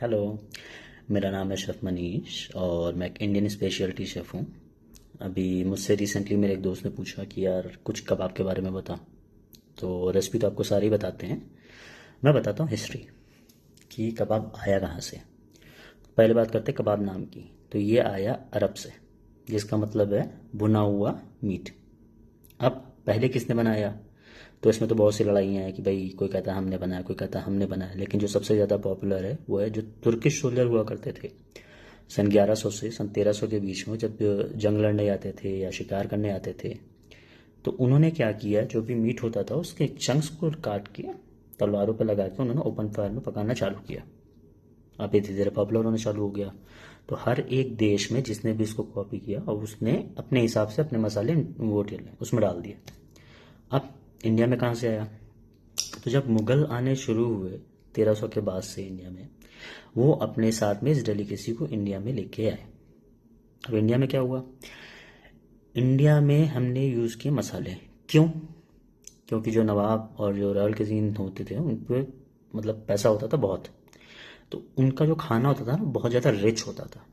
Hello. मेरा नाम है शेफ़ मनीष और मैं एक इंडियन स्पेशलिटी शेफ़ हूँ। अभी मुझसे रिसेंटली मेरे एक दोस्त ने पूछा कि यार कुछ कबाब के बारे में बता। तो रेसिपी तो आपको सारी बताते हैं, मैं बताता हूँ हिस्ट्री कि कबाब आया कहाँ से। पहले बात करते हैं कबाब नाम की। तो ये आया अरब से, जिसका मतलब है भुना हुआ मीट। अब पहले किसने बनाया? तो इसमें तो बहुत सी लड़ाइयाँ हैं कि भाई कोई कहता है हमने बनाया, कोई कहता है हमने बनाया, लेकिन जो सबसे ज़्यादा पॉपुलर है वो है जो तुर्किश सोल्जर हुआ करते थे सन 1100 से सन 1300 के बीच में, जब जंग लड़ने आते थे या शिकार करने आते थे। तो उन्होंने क्या किया, जो भी मीट होता था उसके चंक्स को काट के तलवारों पर लगा के उन्होंने ओपन फायर में पकाना चालू किया। अब ये धीरे धीरे पॉपुलर होना चालू हो गया। तो हर एक देश में जिसने भी इसको कॉपी किया और उसने अपने हिसाब से अपने मसाले वो डाले, उसमें डाल दिए। अब इंडिया में कहाँ से आया? तो जब मुगल आने शुरू हुए 1300 के बाद से इंडिया में, वो अपने साथ में इस डेलिकेसी को इंडिया में लेके आए। अब इंडिया में क्या हुआ? इंडिया में हमने यूज़ किए मसाले। क्यों? क्योंकि जो नवाब और जो रॉयल कजीन होते थे उन पे मतलब पैसा होता था बहुत। तो उनका जो खाना होता था ना बहुत ज़्यादा रिच होता था।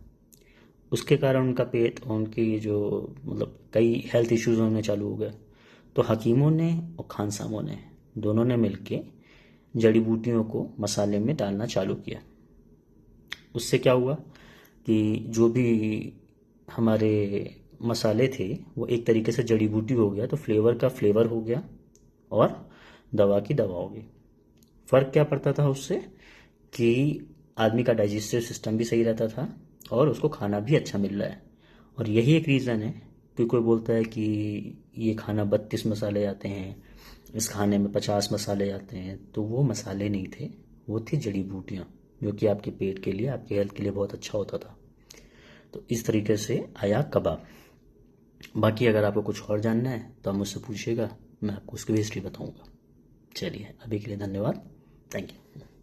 उसके कारण उनका पेट और उनकी जो मतलब कई हेल्थ इश्यूज होने चालू हो गए। तो हकीमों ने और खानसामों ने दोनों ने मिलके जड़ी बूटियों को मसाले में डालना चालू किया। उससे क्या हुआ कि जो भी हमारे मसाले थे वो एक तरीके से जड़ी बूटी हो गया, तो फ्लेवर का फ्लेवर हो गया और दवा की दवा हो गई। फ़र्क क्या पड़ता था उससे कि आदमी का डाइजेस्टिव सिस्टम भी सही रहता था और उसको खाना भी अच्छा मिल रहा है। और यही एक रीज़न है कि कोई बोलता है कि ये खाना 32 मसाले आते हैं, इस खाने में 50 मसाले आते हैं। तो वो मसाले नहीं थे, वो थी जड़ी बूटियाँ, जो कि आपके पेट के लिए, आपके हेल्थ के लिए बहुत अच्छा होता था। तो इस तरीके से आया कबाब। बाकी अगर आपको कुछ और जानना है तो आप मुझसे पूछिएगा, मैं आपको उसकी भी हिस्ट्री बताऊंगा। चलिए, अभी के लिए धन्यवाद। Thank you.